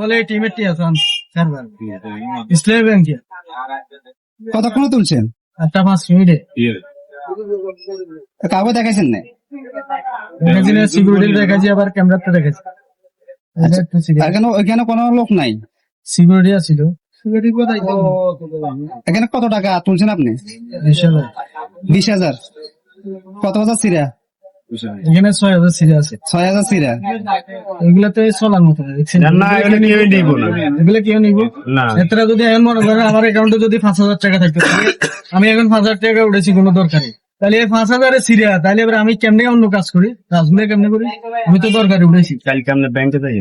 বলে টিমের টি আছেন সার্ভার ইসলামী ব্যাংকে কতক্ষণ তুলছেন? 8-5 মিনিটে কাউকে দেখাইছেন না? দেখাচ্ছি না, সিকিউরিটি দেখাচ্ছি, আবার ক্যামেরাতে দেখাচ্ছি। আর কেন ওইখানে কোনো লোক নাই? সিকিউরিটি আছিল। সিকিউরিটি কোথায়? এখানে কত টাকা তুলছেন আপনি? 20,000। 20,000। কত হাজার সিরা? এখানে 6,000 সিরিয়া আছে। 6,000 সিরা। এগুলাতে চলার মতো না, দেখছেন? না, এগুলো কেউ নিব না। এগুলো কেউ নিব না। এতটা যদি এখন মনে করেন আমার অ্যাকাউন্টে যদি 5,000 টাকা থাকতো, তাহলে আমি এখন 5,000 টাকা উঠেছি কোনো দরকারে, তাহলে এই 5,000 সিরিয়া, তাহলে এবার আমি কেমনে অন্য কাজ করি, কাজগুলো কেমনে করি? আমি তো দরকারে উঠেছি, কালকে আপনি ব্যাংকে যাই,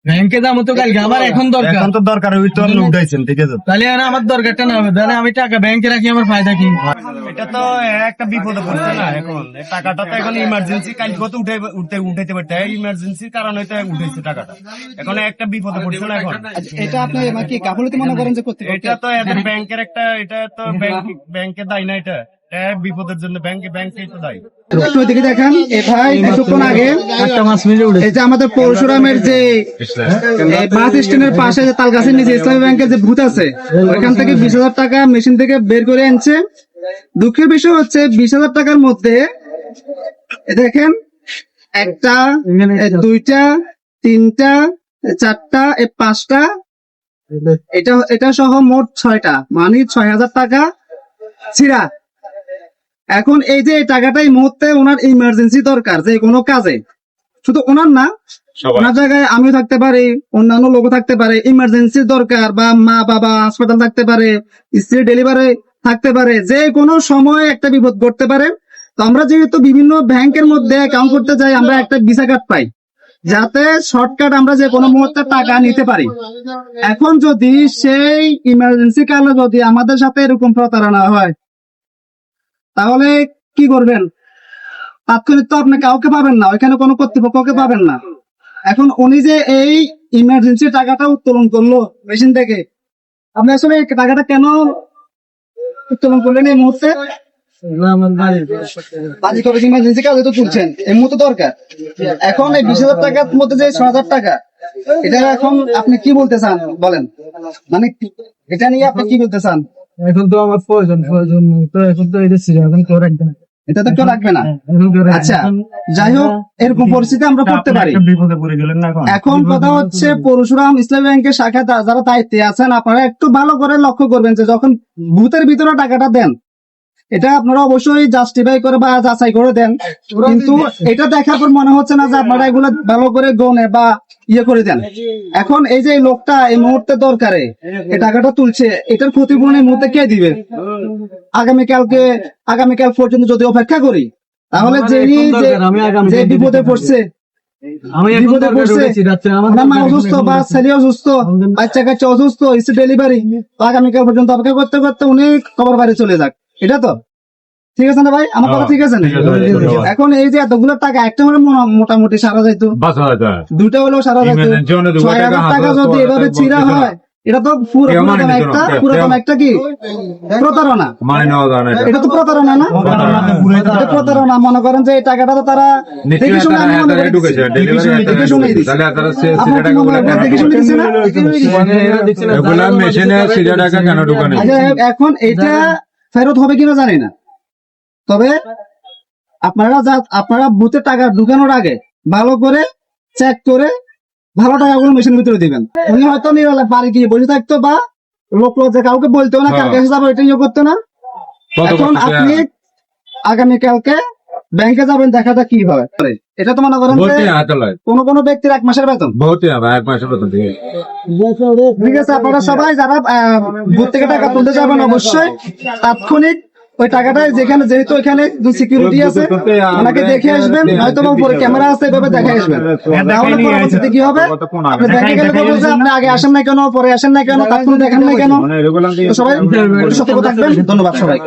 ব্যাংকে যাবো তো কালকে, আমার এখন দরকার। এখন তো দরকার, ওই তো আপনি উঠাইছেন, ঠিক আছে? তাহলে আর আমার দরকারটা না হবে, তাহলে আমি টাকা ব্যাংকে রাখি, আমার ফায়দা কি? এটা তো একটা বিপদে পড়ছে না এখন। এই টাকাটা তো এখন ইমার্জেন্সি, কালকে তো উঠাইতে পারতে, ইমার্জেন্সির কারণে তো উঠেছে টাকাটা। এখন একটা বিপদে পড়ছে না এখন। এটা আপনি কি গাফলতি মনে করেন যে করতে? এটা তো এদের ব্যাংকের একটা, এটা তো ব্যাংকে দায় না, এটা বিপদের জন্য ব্যাংকে তো দায়ী। একটু ওইদিকে দেখান। এ ভাই কিছুক্ষণ আগে 8-5 মিনিটে উঠেছি। এই যে আমাদের পরশুরামের যে বাস স্ট্যান্ডের পাশে যে তালগাছের নিচে ইসলামী ব্যাংকের যে বুথ আছে, ওইখান থেকে 20,000 টাকা মেশিন থেকে বের করে আনছে। দুঃখের বিষয় হচ্ছে 20,000 টাকার মধ্যে দেখেন একটা, দুইটা, তিনটা, চারটা, 5টা, এটা সহ মোট 6টা, মানে 6,000 টাকা ছিড়া। এখন এই যে টাকাটা এই মুহূর্তে ওনার ইমার্জেন্সি দরকার যে কোনো কাজে, শুধু ওনার না, ওনার জায়গায় আমিও থাকতে পারি, অন্যান্য লোকও থাকতে পারে, ইমার্জেন্সি দরকার, বা মা বাবা হাসপাতাল থাকতে পারে, স্ত্রী ডেলিভারি থাকতে পারে, যে কোনো সময় একটা বিপদ ঘটতে পারে। তো আমরা যেহেতু বিভিন্ন ব্যাংকের মধ্যে অ্যাকাউন্ট করতে যাই, আমরা একটা ভিসা কার্ড পাই, যাতে শর্টকাট আমরা যে কোনো মুহূর্তে টাকা নিতে পারি। এখন যদি সেই ইমার্জেন্সি কালে যদি আমাদের সাথে এরকম প্রতারণা হয়, তাহলে কি করবেন? তাৎক্ষণিক তো আপনি কাউকে পাবেন না, ওইখানে কোনো কর্তৃপক্ষকে পাবেন না। এখন উনি যে এই ইমার্জেন্সি টাকাটা উত্তোলন করলো মেশিন থেকে, আপনি আসলে এই টাকাটা কেন উত্তোলন করলেন এই মুহূর্তে? বাজি করে ইমার্জেন্সি কাজে তো তুলছেন, এই মুহূর্তে দরকার। এখন এই 20,000 টাকার মধ্যে যে 6,000 টাকা, এটা এখন আপনি কি বলতে চান বলেন? মানে এটা নিয়ে আপনি কি বলতে চান? এখন তো আমার প্রয়োজন তো, এখন তো এটা সিরিয়া, এখন কেউ রাখবে না, এটা তো কেউ রাখবে না। এখন কেউ রাখবে না। আচ্ছা, যাই হোক, এরকম পরিস্থিতি আমরা করতে পারি। একটা বিপদে পড়ে গেলেন না এখন। এখন কথা হচ্ছে, পরশুরাম ইসলামী ব্যাংকের শাখায় যারা দায়িত্বে আছেন, আপনারা একটু ভালো করে লক্ষ্য করবেন যে যখন বুথের ভিতরে টাকাটা দেন, এটা আপনারা অবশ্যই জাস্টিফাই করে বা যাচাই করে দেন, কিন্তু এটা দেখার পর মনে হচ্ছে না যে আপনারা এগুলো ভালো করে গনে বা ইয়ে করে দেন। এখন এই যে লোকটা এই মুহূর্তে দরকারে এই টাকাটা তুলছে, এটার ক্ষতিপূরণ এই মুহূর্তে কে দিবে? আগামীকাল পর্যন্ত যদি অপেক্ষা করি, তাহলে যে বিপদে পড়ছে, আমি এখন বিপদে দরকারে পড়ছে, উঠেছি, রাত্রে আমার ওনার মা অসুস্থ বা ছেলে অসুস্থ, বাচ্চা কাচ্চা অসুস্থ, স্ত্রী ডেলিভারি, আগামীকাল পর্যন্ত অপেক্ষা করতে করতে উনি খবর বাড়ি চলে যাক, এটা তো ঠিক আছে না ভাই? আমার কথা ঠিক আছে না? এখন এই যে এতগুলো টাকা একটা হলে মোটামুটি সারা যাইতো, 2টা হলেও সারা যাইতো। 6,000 টাকা যদি এভাবে ছিঁড়া হয়, এটা তো পুরোদম একটা কি প্রতারণা? এটা তো প্রতারণা না? এটা প্রতারণা। মনে করেন যে এই টাকাটা তো তারা দেখে শুনে, আমি মনে করি দেখে শুনে দিচ্ছে। দেখে শুনে দিচ্ছে না? এখন এটা ফেরত হবে কিনা জানি না, তবে আপনারা বুথে টাকা ঢুকানোর আগে ভালো করে চেক করে ভালো টাকাগুলো মেশিনের ভিতরে দিবেন। উনি হয়তো নিরালা বাড়ি গিয়ে বসে থাকতো, বা লোক যে কাউকে বলতো না, কার কাছে যাবো এটা ইয়ে করতো না। এখন আপনি আগামীকালকে ব্যাংকে যাবেন, দেখাটা কি হয়। এটা তো মনে করেন কোন ব্যক্তির 1 মাসের বেতন। ঠিক আছে, আপনারা সবাই যারা বুথ থেকে টাকা তুলতে যাবেন, অবশ্যই তাৎক্ষণিক ওই টাকাটা যেখানে, যেহেতু এখানে সিকিউরিটি আছে, ওনাকে দেখে আসবেন, হয়তো উপরে ক্যামেরা আছে, এভাবে দেখে আসবেন। তাহলে পরবর্তীতে কি হবে, আপনি ব্যাংকে গেলে বলবো যে আপনি আগে আসেন না কেন, পরে আসেন না কেন, তাৎক্ষণিক দেখেন না কেন। সবাই সতর্ক থাকবেন। ধন্যবাদ সবাই।